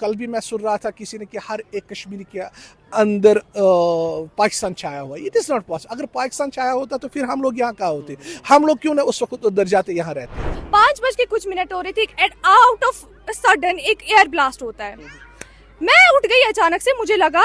कल भी मैं सुन रहा था किसी ने कि हर एक कश्मीरी के अंदर पाकिस्तान छाया हुआ। It is not possible. अगर पाकिस्तान छाया होता तो फिर हम लोग यहाँ कहाँ होते? हम लोग क्यों ना उस वक्त उधर जाते, यहाँ रहते? 5 बज के कुछ मिनट हो रहे थे, आउट ऑफ सडन एक एयर ब्लास्ट होता है। मैं उठ गई अचानक से, मुझे लगा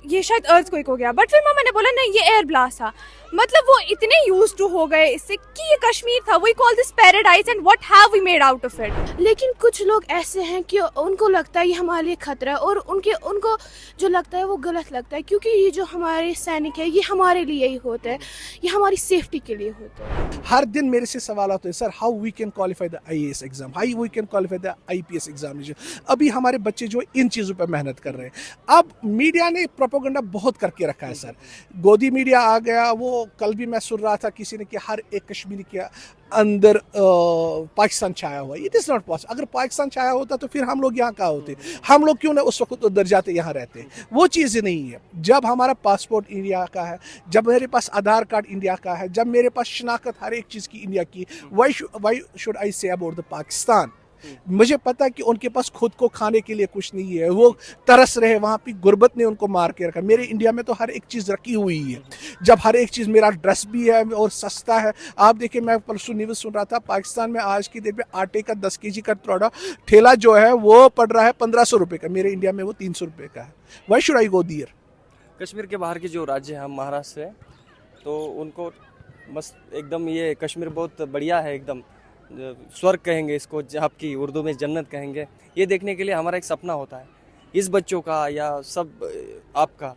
ये शायद अर्थक्वेक हो गया, बट फिर मामा ने बोला नहीं ये एयर ब्लास्ट था। मतलब वो इतने यूज्ड टू हो गए इससे कि ये कश्मीर था। We call this paradise and what have we made out of it. लेकिन कुछ लोग ऐसे हैं कि उनको लगता है ये हमारे लिए खतरा है, और उनको जो लगता है वो गलत लगता है, क्योंकि ये जो हमारे सैनिक है ये हमारे लिए ही होते हैं, ये हमारी सेफ्टी के लिए होते हैं। हर दिन मेरे से सवाल आते हैं, sir how we can qualify the IAS exam, how we can qualify the IPS examination. अभी हमारे बच्चे जो इन चीज़ों पर मेहनत कर रहे हैं। अब मीडिया ने प्रोपेगेंडा बहुत करके रखा है सर। गोदी मीडिया आ गया। वो कल भी मैं सुन रहा था किसी ने कि हर एक कश्मीरी के अंदर पाकिस्तान छाया हुआ। It is not possible. अगर पाकिस्तान छाया होता तो फिर हम लोग यहाँ कहाँ होते? हम लोग क्यों ना उस वक्त उधर जाते, यहाँ रहते? वो चीज़ नहीं है। जब हमारा पासपोर्ट इंडिया का है, जब मेरे पास आधार कार्ड इंडिया का है, जब मेरे पास शनाख्त हर एक चीज़ की इंडिया की, Y should I say about the Pakistan? मुझे पता है कि उनके पास खुद को खाने के लिए कुछ नहीं है, वो तरस रहे, वहाँ पे गुर्बत ने उनको मार के रखा। मेरे इंडिया में तो हर एक चीज़ रखी हुई है। जब हर एक चीज़, मेरा ड्रेस भी है और सस्ता है। आप देखिए, मैं परसों न्यूज़ सुन रहा था, पाकिस्तान में आज की डेट में आटे का 10 kg का थोड़ा ठेला जो है वो पड़ रहा है 1500 रुपये का। मेरे इंडिया में वो 300 रुपये का है। Why should I go there? Kashmir के बाहर के जो राज्य हैं, हम महाराष्ट्र से, तो उनको बस एकदम ये कश्मीर बहुत बढ़िया है, एकदम स्वर्ग कहेंगे इसको, आपकी उर्दू में जन्नत कहेंगे। ये देखने के लिए हमारा एक सपना होता है, इस बच्चों का या सब आपका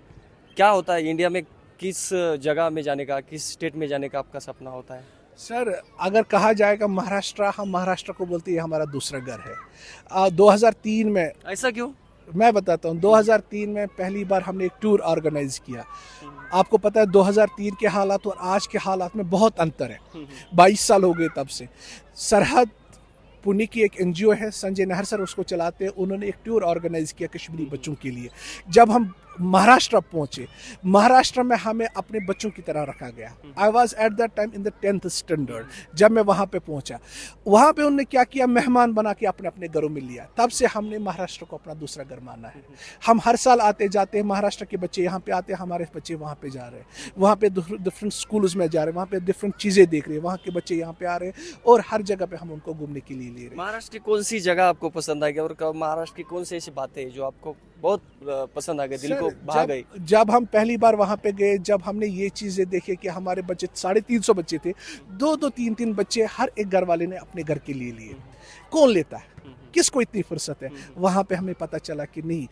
क्या होता है इंडिया में, किस जगह में जाने का, किस स्टेट में जाने का आपका सपना होता है? सर अगर कहा जाएगा महाराष्ट्र, हम महाराष्ट्र को बोलते हैं हमारा दूसरा घर है। 2003 में, ऐसा क्यों? मैं बताता हूँ, 2003 में पहली बार हमने एक टूर ऑर्गेनाइज किया। आपको पता है 2003 के हालात और आज के हालात में बहुत अंतर है। 22 साल हो गए तब से। सरहद पुणे की एक NGO है, संजय नाहर सर उसको चलाते हैं। उन्होंने एक टूर ऑर्गेनाइज किया कश्मीरी बच्चों के लिए। जब हम महाराष्ट्र पहुंचे, महाराष्ट्र में हमें अपने बच्चों की तरह रखा गया। I was at that time in the 10th standard. जब मैं वहाँ पे पहुँचा, वहाँ पे उन्होंने क्या किया, मेहमान बना के अपने अपने घरों में लिया। तब से हमने महाराष्ट्र को अपना दूसरा घर माना है। हम हर साल आते जाते हैं, महाराष्ट्र के बच्चे यहाँ पे आते हैं, हमारे बच्चे वहाँ पे जा रहे हैं, वहाँ पे डिफरेंट स्कूल्स में जा रहे हैं, वहाँ पे डिफरेंट चीज़ें देख रहे हैं, वहाँ के बच्चे यहाँ पे आ रहे हैं और हर जगह पे हम उनको घूमने के लिए ले रहे हैं। महाराष्ट्र की कौन सी जगह आपको पसंद आई और महाराष्ट्र की कौन सी ऐसी बातें जो आपको बहुत पसंद आ गई, दिल को भा गई? जब हम पहली बार वहाँ पे गए, जब हमने ये चीज़ें देखी कि हमारे बच्चे 350 बच्चे थे, 2-2, 3-3 बच्चे हर एक घर वाले ने अपने घर के लिए लिए। कौन लेता है? किसको इतनी फुर्सत है? वहाँ पे हमें पता चला कि नहीं,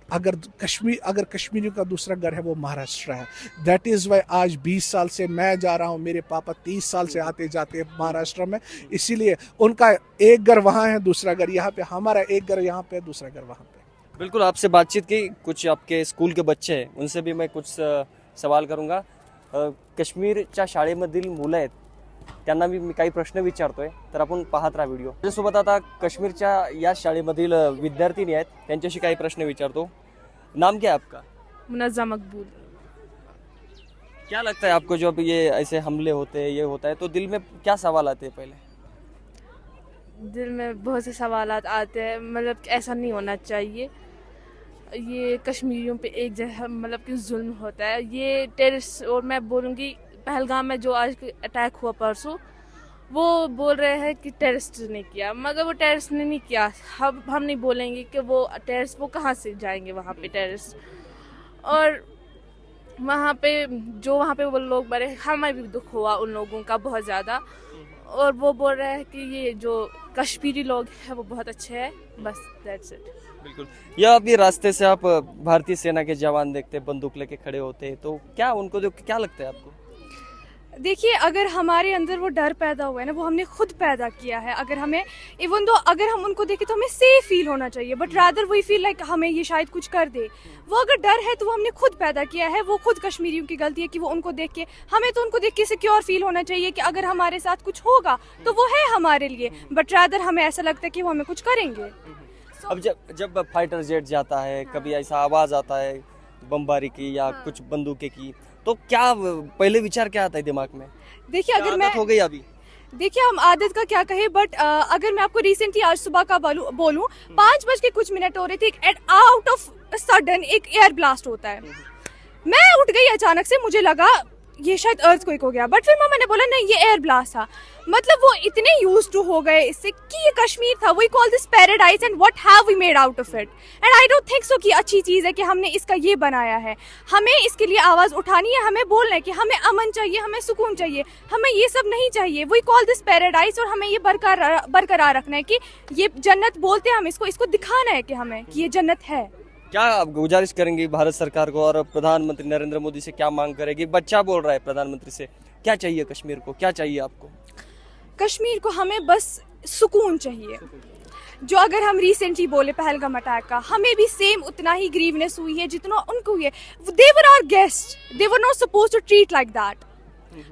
अगर कश्मीरियों का दूसरा घर है वो महाराष्ट्र है। दैट इज़ वाई आज 20 साल से मैं जा रहा हूँ, मेरे पापा 30 साल से आते जाते हैं महाराष्ट्र में। इसीलिए उनका एक घर वहाँ है, दूसरा घर यहाँ पे, हमारा एक घर यहाँ पे, दूसरा घर वहाँ पे। बिल्कुल, आपसे बातचीत की, कुछ आपके स्कूल के बच्चे हैं उनसे भी मैं कुछ सवाल करूंगा। काश्मीरच्या शाळेमधील मुलं आहेत त्यांना मी काही प्रश्न विचारतोय, तर आपण पाहत राहा व्हिडिओ। माझ्यासोबत आता काश्मीरच्या या शाळेमधील विद्यार्थिनी आहेत, त्यांच्याशी काही प्रश्न विचारतो। नाम क्या है आपका? मुनज़्ज़ा मकबूल। क्या लगता है आपको जब ये ऐसे हमले होते हैं, ये होता है, तो दिल में क्या सवाल आते हैं? पहले दिल में बहुत से सवालात आते हैं, मतलब ऐसा नहीं होना चाहिए। ये कश्मीरियों पे एक जैसा मतलब कि जुल्म होता है, ये टेररिस्ट। और मैं बोलूँगी पहलगाम में जो आज अटैक हुआ परसों, वो बोल रहे हैं कि टेररिस्ट ने किया, मगर वो टेररिस्ट ने नहीं किया। हम नहीं बोलेंगे कि वो टेररिस्ट, वो कहाँ से जाएंगे वहाँ पे टेररिस्ट। और वहाँ पे वो लोग मरे, हमें भी दुख हुआ उन लोगों का बहुत ज़्यादा। और वो बोल रहे हैं कि ये जो कश्मीरी लोग हैं वो बहुत अच्छे हैं, बस दैट्स इट। बिल्कुल। या अभी रास्ते से आप भारतीय सेना के जवान देखते, बंदूक लेके खड़े होते हैं, तो क्या उनको देख के क्या लगता है आपको? देखिए, अगर हमारे अंदर वो डर पैदा हुआ है ना, वो हमने खुद पैदा किया है। अगर हमें इवन दो अगर हम उनको देखें तो हमें सेफ फील होना चाहिए, but rather we feel like हमें ये शायद कुछ कर दे। वो अगर डर है तो वो हमने खुद पैदा किया है, वो खुद कश्मीरियों की गलती है कि वो उनको देख के, हमें तो उनको देख के सिक्योर फील होना चाहिए कि अगर हमारे साथ कुछ होगा तो वो है हमारे लिए, बट रादर हमें ऐसा लगता है कि वो हमें कुछ करेंगे। अब जब फाइटर जेट जाता है, कभी ऐसा आवाज आता है बमबारी की या कुछ बंदूकें की, तो क्या पहले विचार क्या आता है दिमाग में? देखिए, अगर मैं हो गई अभी देखिए हम आदत का क्या कहे, बट अगर मैं आपको रिसेंटली आज सुबह का बोलूं 5 बज के कुछ हो रहे थे, आउट ऑफ सडन एक एयर ब्लास्ट होता है। मैं उठ गई अचानक से, मुझे लगा ये शायद अर्थक्वेक हो गया, बट फिर मम्मा ने बोला नहीं ये एयर ब्लास्ट था। मतलब वो इतने यूज टू हो गए इससे कि ये कश्मीर था। We call this paradise and what have we made out of it, and I don't think so कि अच्छी चीज़ है कि हमने इसका ये बनाया है। हमें इसके लिए आवाज़ उठानी है, हमें बोलना है कि हमें अमन चाहिए, हमें सुकून चाहिए, हमें ये सब नहीं चाहिए। वी कॉल दिस पैराडाइज, और हमें ये बरकरार रखना है कि ये जन्नत बोलते हैं हम इसको दिखाना है कि हमें कि ये जन्नत है। क्या आप गुजारिश करेंगी भारत सरकार को और प्रधानमंत्री नरेंद्र मोदी से, क्या मांग करेगी? बच्चा बोल रहा है प्रधानमंत्री से, क्या चाहिए कश्मीर को, क्या चाहिए आपको? कश्मीर को हमें बस सुकून चाहिए। जो अगर हम रिसेंटली बोले पहलगाम अटैक का, हमें भी सेम उतना ही ग्रीवनेस हुई है जितना उनको हुई है। They were our guest, they were not supposed to treat like that.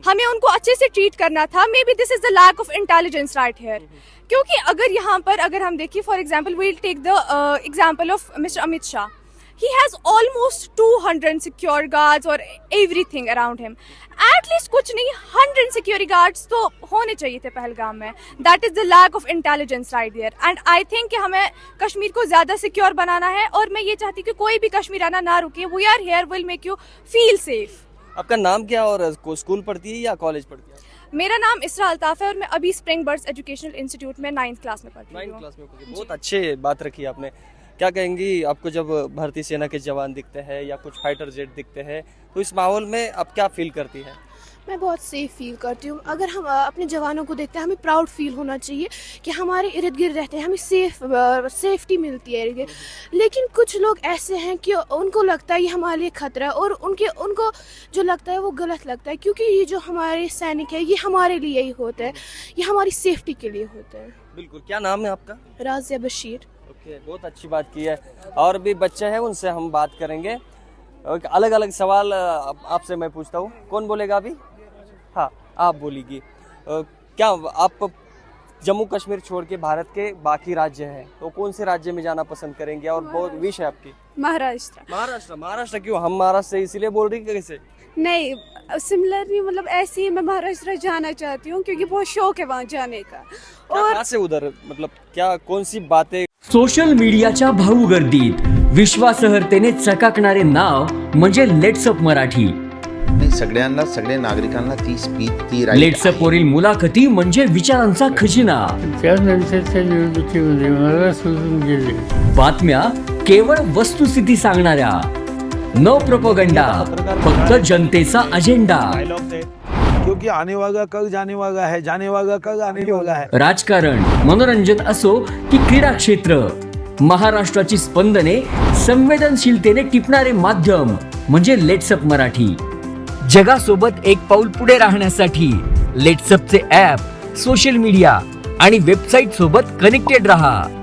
हमें उनको अच्छे से ट्रीट करना था। Maybe this is the lack of intelligence right here. क्योंकि अगर यहाँ पर अगर हम देखिए, for example we'll take the example of mister Amit Shah, he has almost 200 secure guards or everything around him. At least कुछ नहीं 100 security guards तो होने चाहिए थे पहलगाम में। That is the lack of intelligence right there. And I think कि हमें कश्मीर को ज़्यादा सिक्योर बनाना है, और मैं ये चाहती हूँ कि कोई भी कश्मीर आना ना रुके। We are here, will make you feel safe. आपका नाम क्या और स्कूल पढ़ती है या कॉलेज पढ़ती है? मेरा नाम इसरा अल्ताफ है और मैं अभी स्प्रिंग बर्ड्स एजुकेशनल इंस्टीट्यूट में 9th क्लास में पढ़ती हूँ। 9th क्लास में पढ़ती है। बहुत अच्छे बात रखी आपने। क्या कहेंगी, आपको जब भारतीय सेना के जवान दिखते हैं या कुछ फाइटर जेट दिखते हैं, तो इस माहौल में आप क्या फील करती हैं? मैं बहुत सेफ फील करती हूँ। अगर हम अपने जवानों को देखते हैं, हमें प्राउड फील होना चाहिए कि हमारे इर्द गिर्द रहते हैं, हमें सेफ्टी मिलती है इर्द गिर्द। लेकिन कुछ लोग ऐसे हैं कि उनको लगता है ये हमारे लिए खतरा है, और उनको जो लगता है वो गलत लगता है, क्योंकि ये जो हमारे सैनिक है ये हमारे लिए ही होते हैं, ये हमारी सेफ्टी के लिए होते हैं। बिल्कुल। क्या नाम है आपका? राजिया बशीर। ओके, बहुत अच्छी बात की है। और भी बच्चे हैं, उनसे हम बात करेंगे। अलग अलग सवाल आपसे मैं पूछता हूँ। कौन बोलेगा अभी? हाँ, आप बोलिए। क्या आप जम्मू कश्मीर छोड़ के भारत के बाकी राज्य हैं, तो कौन से राज्य में जाना पसंद करेंगे? और बहुत विश है आपकी? महाराष्ट्र। महाराष्ट्र। महाराष्ट्र क्यों? हम महाराष्ट्र से इसीलिए बोल रही कैसे? नहीं, सिमिलर नहीं, मतलब ऐसे ही मैं महाराष्ट्र जाना चाहती हूँ क्योंकि बहुत शौक है वहाँ जाने का। और कहाँ से उधर, मतलब क्या, कौन सी बातें? सोशल मीडियाच्या भाऊ गर्दीत विश्वासार्हतेने चकाकणारे नाव म्हणजे लेट्सअप मराठी। सगळ्यांना, सगळ्या नागरिकांना ती स्पीच, ती लेट्सअप वरील मुलाखती म्हणजे विचारांचा खजिना। त्यानंतरच्या निवडणुकीमध्ये मला सोडून गेले। बातम्या केवळ वस्तुस्थिती सांगणाऱ्या, न प्रोपगंडा, फक्त जनतेचा अजेंडा। क्योंकि आने वाला कल जाने वाला है, जाने वाला कल आने वाला है। राजकारण, मनोरंजन असो की क्रीडा क्षेत्र, महाराष्ट्राची स्पंदने संवेदनशीलतेने टिपणारे माध्यम म्हणजे लेट्सअप मराठी। जगासोबत एक पाऊल पुढे राहण्यासाठी लेट्सअपचे ॲप, सोशल मीडिया आणि वेबसाईट सोबत कनेक्टेड रहा।